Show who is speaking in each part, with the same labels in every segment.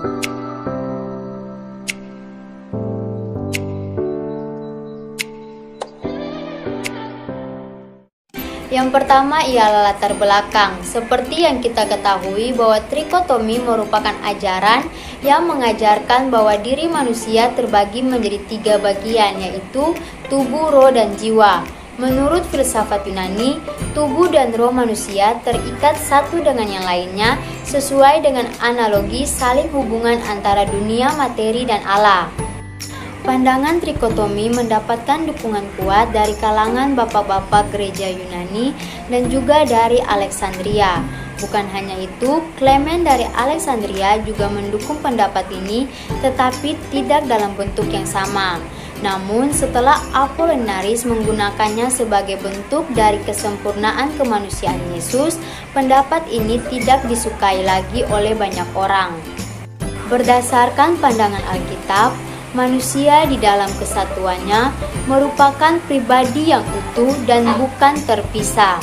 Speaker 1: Yang pertama ialah latar belakang. Seperti yang kita ketahui bahwa trikotomi merupakan ajaran yang mengajarkan bahwa diri manusia terbagi menjadi 3 bagian, yaitu tubuh, roh, dan jiwa. Menurut filsafat Yunani, tubuh dan roh manusia terikat satu dengan yang lainnya sesuai dengan analogi saling hubungan antara dunia materi dan Allah. Pandangan trikotomi mendapatkan dukungan kuat dari kalangan bapak-bapak gereja Yunani dan juga dari Alexandria. Bukan hanya itu, Clement dari Alexandria juga mendukung pendapat ini, tetapi tidak dalam bentuk yang sama. Namun setelah Apollinaris menggunakannya sebagai bentuk dari kesempurnaan kemanusiaan Yesus, pendapat ini tidak disukai lagi oleh banyak orang. Berdasarkan pandangan Alkitab, manusia di dalam kesatuannya merupakan pribadi yang utuh dan bukan terpisah.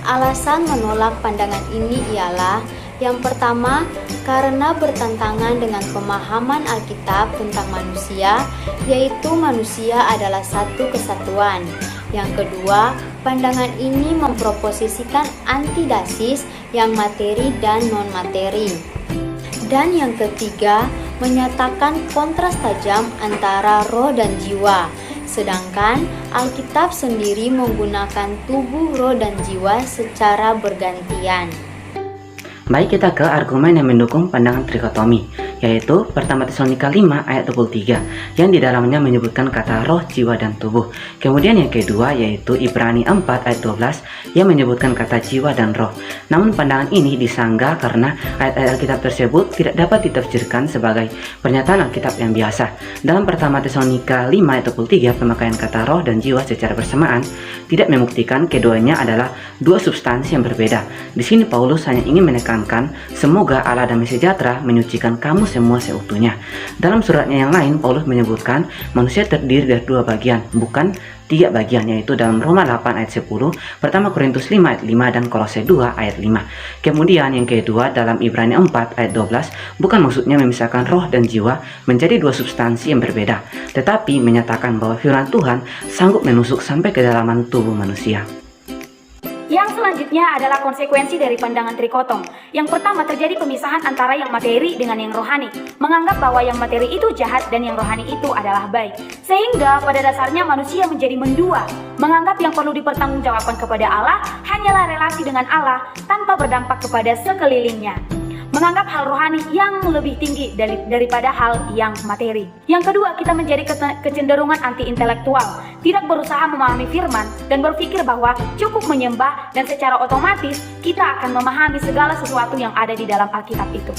Speaker 1: Alasan menolak pandangan ini ialah, yang pertama, karena bertentangan dengan pemahaman Alkitab tentang manusia, yaitu manusia adalah satu kesatuan. Yang kedua, pandangan ini memproposisikan antithesis yang materi dan non-materi. Dan yang ketiga, menyatakan kontras tajam antara roh dan jiwa. Sedangkan Alkitab sendiri menggunakan tubuh, roh, dan jiwa secara bergantian.
Speaker 2: Baik, kita ke argumen yang mendukung pandangan trikotomi, yaitu pertama Tesalonika 5 ayat 23 yang di dalamnya menyebutkan kata roh, jiwa, dan tubuh. Kemudian yang kedua yaitu Ibrani 4 ayat 12 yang menyebutkan kata jiwa dan roh. Namun pandangan ini disanggah karena ayat-ayat Alkitab tersebut tidak dapat ditafsirkan sebagai pernyataan Alkitab yang biasa. Dalam pertama Tesalonika 5 ayat 23, pemakaian kata roh dan jiwa secara bersamaan tidak membuktikan keduanya adalah dua substansi yang berbeda. Di sini Paulus hanya ingin menekankan semoga Allah damai sejahtera menyucikan kamu semua seutuhnya. Dalam suratnya yang lain, Paulus menyebutkan manusia terdiri dari 2 bagian, bukan 3 bagian, yaitu dalam Roma 8 ayat 10, pertama Korintus 5 ayat 5, dan Kolose 2 ayat 5. Kemudian yang kedua dalam Ibrani 4 ayat 12, bukan maksudnya memisahkan roh dan jiwa menjadi 2 substansi yang berbeda, tetapi menyatakan bahwa firman Tuhan sanggup menusuk sampai ke kedalaman tubuh manusia.
Speaker 3: Yang selanjutnya adalah konsekuensi dari pandangan trikotom. Yang pertama, terjadi pemisahan antara yang materi dengan yang rohani, menganggap bahwa yang materi itu jahat dan yang rohani itu adalah baik. Sehingga pada dasarnya manusia menjadi mendua, menganggap yang perlu dipertanggungjawabkan kepada Allah hanyalah relasi dengan Allah tanpa berdampak kepada sekelilingnya. Menganggap hal rohani yang lebih tinggi daripada hal yang materi. Yang kedua, kita menjadi kecenderungan anti-intelektual, tidak berusaha memahami firman dan berpikir bahwa cukup menyembah dan secara otomatis kita akan memahami segala sesuatu yang ada di dalam Alkitab itu.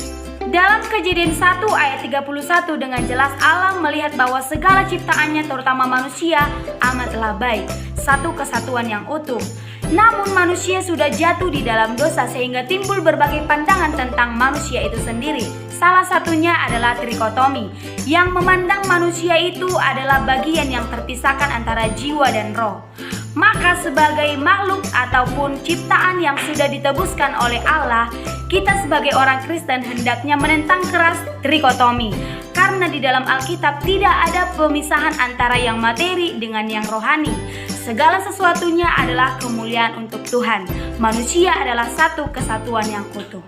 Speaker 3: Dalam Kejadian 1 ayat 31 dengan jelas Allah melihat bahwa segala ciptaannya terutama manusia amatlah baik, satu kesatuan yang utuh. Namun manusia sudah jatuh di dalam dosa sehingga timbul berbagai pandangan tentang manusia itu sendiri. Salah satunya adalah trikotomi yang memandang manusia itu adalah bagian yang terpisahkan antara jiwa dan roh. Maka sebagai makhluk ataupun ciptaan yang sudah ditebuskan oleh Allah, kita sebagai orang Kristen hendaknya menentang keras trikotomi. Karena di dalam Alkitab tidak ada pemisahan antara yang materi dengan yang rohani. Segala sesuatunya adalah kemuliaan untuk Tuhan. Manusia adalah satu kesatuan yang utuh.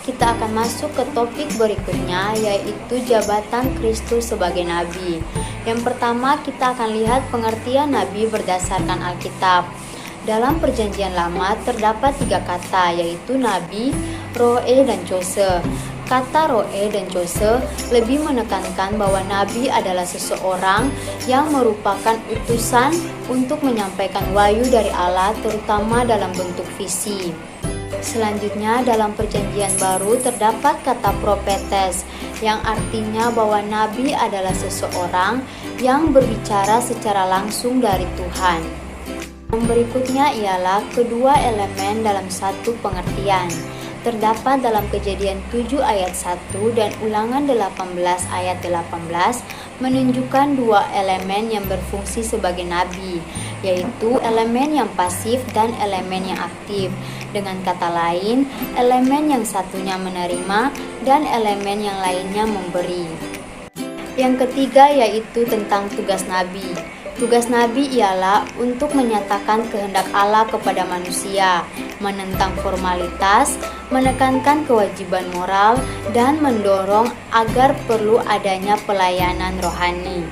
Speaker 1: Kita akan masuk ke topik berikutnya, yaitu jabatan Kristus sebagai Nabi. Yang pertama, kita akan lihat pengertian Nabi berdasarkan Alkitab. Dalam Perjanjian Lama terdapat 3 kata, yaitu Nabi, Roe, dan Chose. Kata Roe dan Chose lebih menekankan bahwa Nabi adalah seseorang yang merupakan utusan untuk menyampaikan wahyu dari Allah, terutama dalam bentuk visi. Selanjutnya dalam Perjanjian Baru terdapat kata propetes, yang artinya bahwa Nabi adalah seseorang yang berbicara secara langsung dari Tuhan. Yang berikutnya ialah kedua elemen dalam satu pengertian. Terdapat dalam Kejadian 7 ayat 1 dan Ulangan 18 ayat 18 menunjukkan 2 elemen yang berfungsi sebagai nabi, yaitu elemen yang pasif dan elemen yang aktif. Dengan kata lain, elemen yang satunya menerima dan elemen yang lainnya memberi. Yang ketiga yaitu tentang tugas nabi. Tugas nabi ialah untuk menyatakan kehendak Allah kepada manusia, menentang formalitas, menekankan kewajiban moral, dan mendorong agar perlu adanya pelayanan rohani.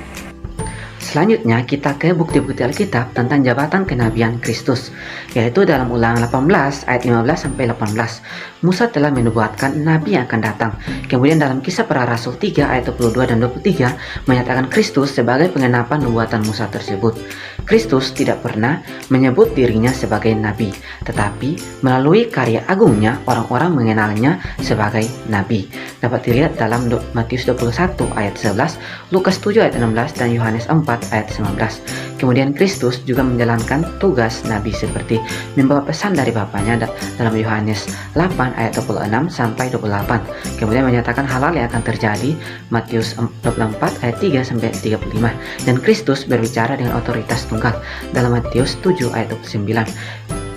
Speaker 2: Selanjutnya kita ke bukti-bukti Alkitab tentang jabatan kenabian Kristus, yaitu dalam Ulangan 18 ayat 15 sampai 18. Musa telah menubuatkan nabi yang akan datang. Kemudian dalam Kisah Para Rasul 3 ayat 22 dan 23 menyatakan Kristus sebagai pengenapan nubuatan Musa tersebut. Kristus tidak pernah menyebut dirinya sebagai nabi, tetapi melalui karya agungnya orang-orang mengenalnya sebagai nabi. Dapat dilihat dalam Matius 21 ayat 11, Lukas 7 ayat 16 dan Yohanes 4 ayat 19. Kemudian Kristus juga menjalankan tugas nabi seperti membawa pesan dari Bapaknya dalam Yohanes 8 ayat 26 sampai 28. Kemudian menyatakan hal-hal yang akan terjadi Matius 24 ayat 3 sampai 35. Dan Kristus berbicara dengan otoritas tunggal dalam Matius 7 ayat 29.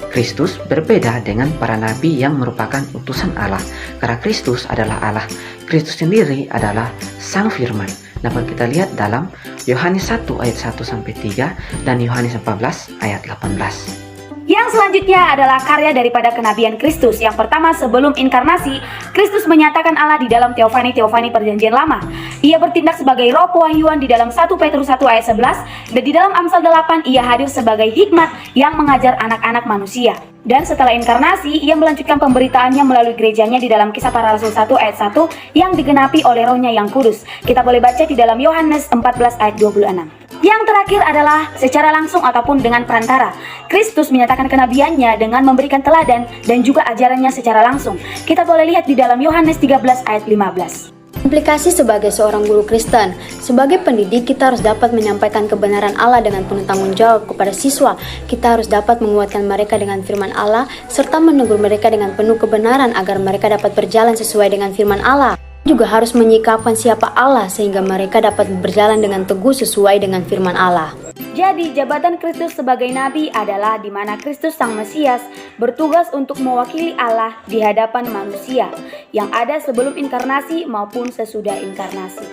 Speaker 2: Kristus berbeda dengan para nabi yang merupakan utusan Allah, karena Kristus adalah Allah. Kristus sendiri adalah Sang Firman. Dapat kita lihat dalam Yohanes 1 ayat 1 sampai 3 dan Yohanes 14 ayat 18.
Speaker 3: Yang selanjutnya adalah karya daripada kenabian Kristus. Yang pertama, sebelum inkarnasi, Kristus menyatakan Allah di dalam teofani perjanjian lama. Ia bertindak sebagai roh pewahyuan di dalam 1 Petrus 1 ayat 11, dan di dalam Amsal 8 ia hadir sebagai hikmat yang mengajar anak-anak manusia. Dan setelah inkarnasi, ia melanjutkan pemberitaannya melalui gerejanya di dalam Kisah Para Rasul 1 ayat 1 yang digenapi oleh Rohnya yang kudus. Kita boleh baca di dalam Yohanes 14 ayat 26. Yang terakhir adalah secara langsung ataupun dengan perantara. Kristus menyatakan kenabiannya dengan memberikan teladan dan juga ajarannya secara langsung. Kita boleh lihat di dalam Yohanes 13 ayat 15.
Speaker 1: Implikasi sebagai seorang guru Kristen. Sebagai pendidik, kita harus dapat menyampaikan kebenaran Allah dengan penuh tanggung jawab kepada siswa. Kita harus dapat menguatkan mereka dengan firman Allah, serta menegur mereka dengan penuh kebenaran agar mereka dapat berjalan sesuai dengan firman Allah. Juga harus menyikapkan siapa Allah sehingga mereka dapat berjalan dengan teguh sesuai dengan firman Allah.
Speaker 3: Jadi, jabatan Kristus sebagai nabi adalah di mana Kristus Sang Mesias bertugas untuk mewakili Allah di hadapan manusia yang ada sebelum inkarnasi maupun sesudah inkarnasi.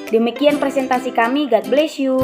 Speaker 3: Demikian presentasi kami, God bless you.